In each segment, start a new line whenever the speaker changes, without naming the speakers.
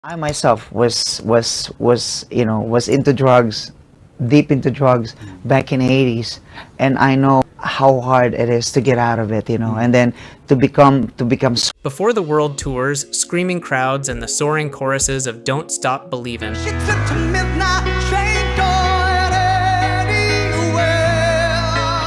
I myself was into drugs, deep into drugs back in the 80s, and I know how hard it is to get out of it, and then to become
Before the world tours, screaming crowds and the soaring choruses of Don't Stop Believin',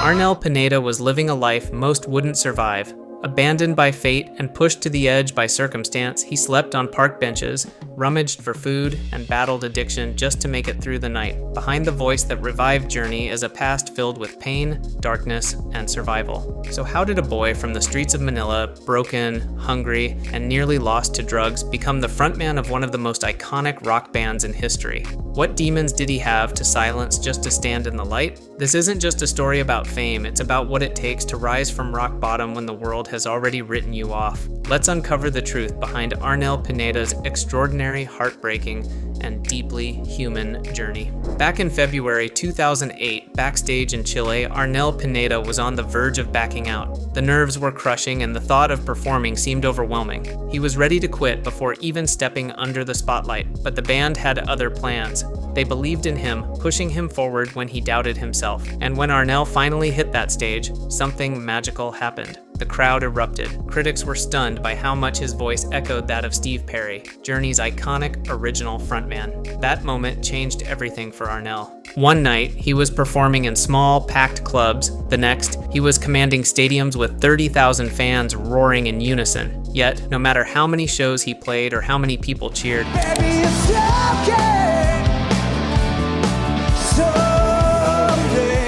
Arnel Pineda was living a life most wouldn't survive. Abandoned by fate and pushed to the edge by circumstance, he slept on park benches, rummaged for food, and battled addiction just to make it through the night. Behind the voice that revived Journey is a past filled with pain, darkness, and survival. So how did a boy from the streets of Manila, broken, hungry, and nearly lost to drugs, become the frontman of one of the most iconic rock bands in history? What demons did he have to silence just to stand in the light? This isn't just a story about fame, it's about what it takes to rise from rock bottom when the world has already written you off. Let's uncover the truth behind Arnel Pineda's extraordinary, heartbreaking, and deeply human journey. Back in February 2008, backstage in Chile, Arnel Pineda was on the verge of backing out. The nerves were crushing and the thought of performing seemed overwhelming. He was ready to quit before even stepping under the spotlight, but the band had other plans. They believed in him, pushing him forward when he doubted himself. And when Arnel finally hit that stage, something magical happened. The crowd erupted. Critics were stunned by how much his voice echoed that of Steve Perry, Journey's iconic original frontman. That moment changed everything for Arnel. One night, he was performing in small, packed clubs. The next, he was commanding stadiums with 30,000 fans roaring in unison. Yet, no matter how many shows he played or how many people cheered,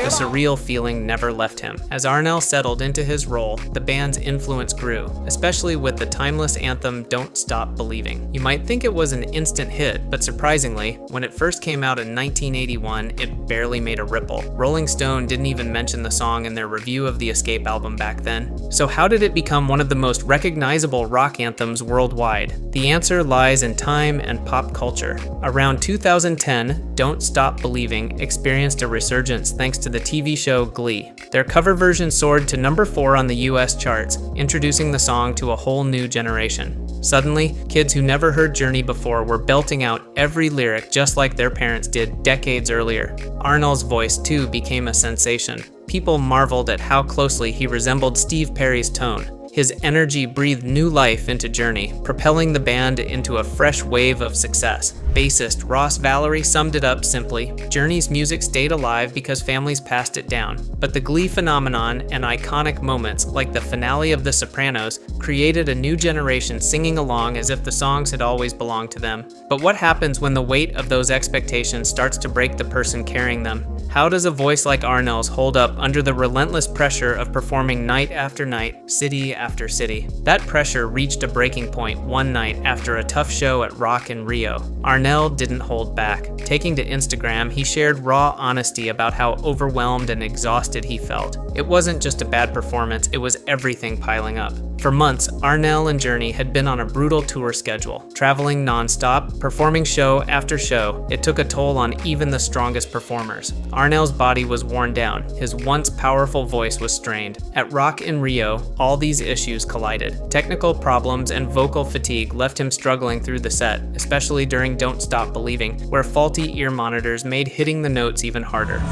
the surreal feeling never left him. As Arnel settled into his role, the band's influence grew, especially with the timeless anthem Don't Stop Believing. You might think it was an instant hit, but surprisingly, when it first came out in 1981, it barely made a ripple. Rolling Stone didn't even mention the song in their review of the Escape album back then. So how did it become one of the most recognizable rock anthems worldwide? The answer lies in time and pop culture. Around 2010, Don't Stop Believing experienced a resurgence thanks to the TV show Glee. Their cover version soared to number 4 on the US charts, introducing the song to a whole new generation. Suddenly, kids who never heard Journey before were belting out every lyric just like their parents did decades earlier. Arnel's voice, too, became a sensation. People marveled at how closely he resembled Steve Perry's tone. His energy breathed new life into Journey, propelling the band into a fresh wave of success. Bassist Ross Valerie summed it up simply: Journey's music stayed alive because families passed it down. But the Glee phenomenon and iconic moments, like the finale of The Sopranos, created a new generation singing along as if the songs had always belonged to them. But what happens when the weight of those expectations starts to break the person carrying them? How does a voice like Arnel's hold up under the relentless pressure of performing night after night, city after city? That pressure reached a breaking point one night after a tough show at Rock in Rio. Arnel didn't hold back. Taking to Instagram, he shared raw honesty about how overwhelmed and exhausted he felt. It wasn't just a bad performance, it was everything piling up. For months, Arnel and Journey had been on a brutal tour schedule, traveling non-stop, performing show after show. It took a toll on even the strongest performers. Arnel's body was worn down, his once powerful voice was strained. At Rock in Rio, all these issues collided. Technical problems and vocal fatigue left him struggling through the set, especially during Don't Stop Believing, where faulty ear monitors made hitting the notes even harder.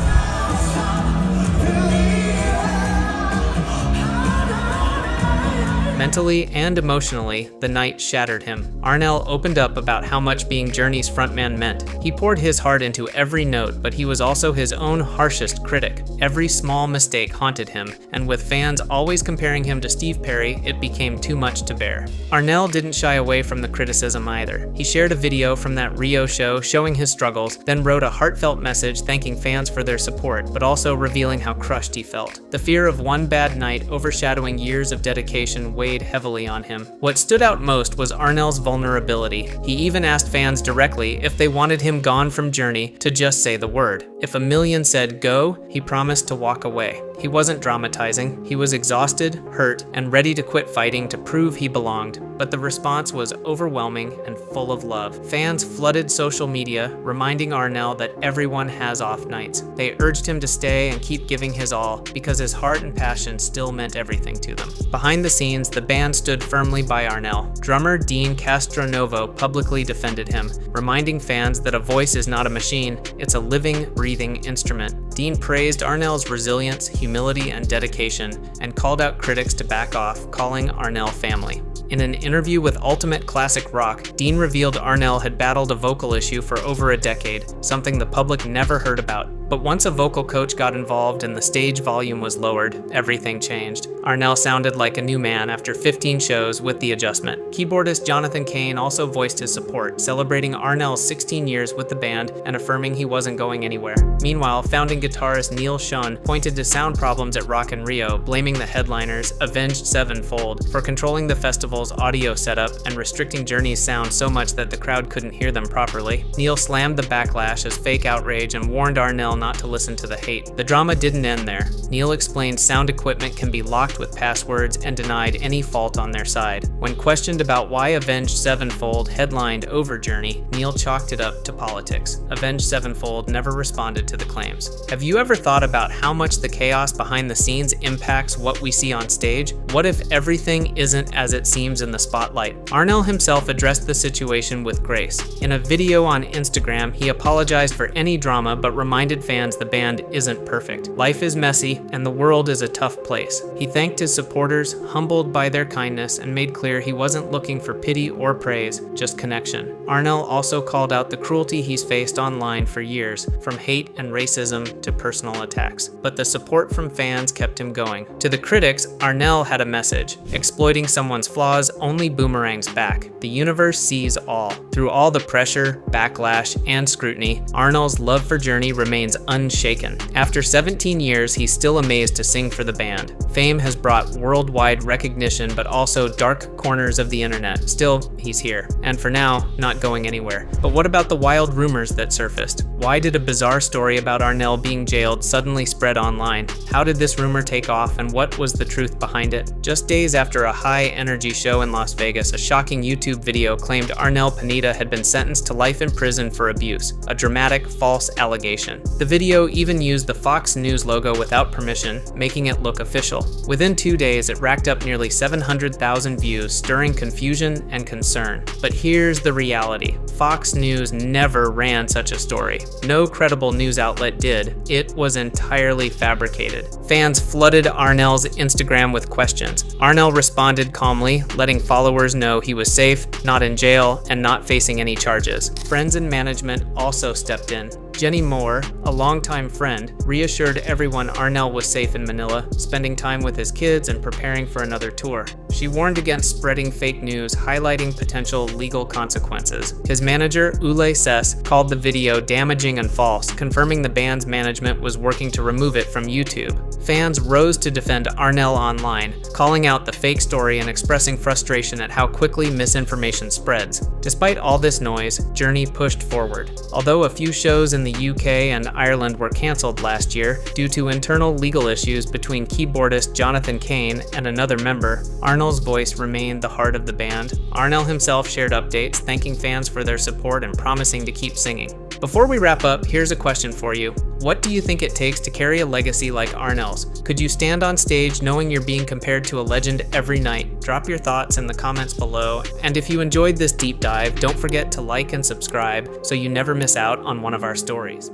Mentally and emotionally, the night shattered him. Arnel opened up about how much being Journey's frontman meant. He poured his heart into every note, but he was also his own harshest critic. Every small mistake haunted him, and with fans always comparing him to Steve Perry, it became too much to bear. Arnel didn't shy away from the criticism either. He shared a video from that Rio show showing his struggles, then wrote a heartfelt message thanking fans for their support, but also revealing how crushed he felt. The fear of one bad night overshadowing years of dedication weighed heavily on him. What stood out most was Arnel's vulnerability. He even asked fans directly if they wanted him gone from Journey to just say the word. If a million said go, he promised to walk away. He wasn't dramatizing. He was exhausted, hurt, and ready to quit fighting to prove he belonged. But the response was overwhelming and full of love. Fans flooded social media, reminding Arnel that everyone has off nights. They urged him to stay and keep giving his all because his heart and passion still meant everything to them. Behind the scenes, the the band stood firmly by Arnel. Drummer Dean Castronovo publicly defended him, reminding fans that a voice is not a machine, it's a living, breathing instrument. Dean praised Arnel's resilience, humility, and dedication, and called out critics to back off, calling Arnel family. In an interview with Ultimate Classic Rock, Dean revealed Arnel had battled a vocal issue for over a decade, something the public never heard about. But once a vocal coach got involved and the stage volume was lowered, everything changed. Arnel sounded like a new man after 15 shows with the adjustment. Keyboardist Jonathan Cain also voiced his support, celebrating Arnel's 16 years with the band and affirming he wasn't going anywhere. Meanwhile, founding guitarist Neil Schon pointed to sound problems at Rock in Rio, blaming the headliners, Avenged Sevenfold, for controlling the festival's audio setup and restricting Journey's sound so much that the crowd couldn't hear them properly. Neil slammed the backlash as fake outrage and warned Arnel not to listen to the hate. The drama didn't end there. Neil explained sound equipment can be locked with passwords and denied any fault on their side. When questioned about why Avenged Sevenfold headlined over Journey, Neil chalked it up to politics. Avenged Sevenfold never responded to the claims. Have you ever thought about how much the chaos behind the scenes impacts what we see on stage? What if everything isn't as it seems in the spotlight? Arnel himself addressed the situation with grace. In a video on Instagram, he apologized for any drama but reminded fans the band isn't perfect. Life is messy and the world is a tough place. He thanked his supporters, humbled by their kindness, and made clear he wasn't looking for pity or praise, just connection. Arnel also called out the cruelty he's faced online for years, from hate and racism to personal attacks. But the support from fans kept him going. To the critics, Arnel had a message. Exploiting someone's flaws only boomerangs back. The universe sees all. Through all the pressure, backlash, and scrutiny, Arnel's love for Journey remains unshaken. After 17 years, he's still amazed to sing for the band. Fame has brought worldwide recognition, but also dark corners of the internet. Still, he's here. And for now, not going anywhere. But what about the wild rumors that surfaced? Why did a bizarre story about Arnel being jailed suddenly spread online? How did this rumor take off, and what was the truth behind it? Just days after a high-energy show in Las Vegas, a shocking YouTube video claimed Arnel Pineda had been sentenced to life in prison for abuse, a dramatic, false allegation. The video even used the Fox News logo without permission, making it look official. Within 2 days, it racked up nearly 700,000 views, stirring confusion and concern. But here's the reality. Fox News never ran such a story. No credible news outlet did. It was entirely fabricated. Fans flooded Arnel's Instagram with questions. Arnel responded calmly, letting followers know he was safe, not in jail, and not facing any charges. Friends and management also stepped in. Jenny Moore, a longtime friend, reassured everyone Arnel was safe in Manila, spending time with his kids and preparing for another tour. She warned against spreading fake news, highlighting potential legal consequences. His manager, Ule Ses, called the video damaging and false, confirming the band's management was working to remove it from YouTube. Fans rose to defend Arnel online, calling out the fake story and expressing frustration at how quickly misinformation spreads. Despite all this noise, Journey pushed forward. Although a few shows in the UK and Ireland were cancelled last year due to internal legal issues between keyboardist Jonathan Cain and another member, Arnel's voice remained the heart of the band. Arnel himself shared updates, thanking fans for their support and promising to keep singing. Before we wrap up, here's a question for you. What do you think it takes to carry a legacy like Arnel's? Could you stand on stage knowing you're being compared to a legend every night? Drop your thoughts in the comments below. And if you enjoyed this deep dive, don't forget to like and subscribe so you never miss out on one of our stories.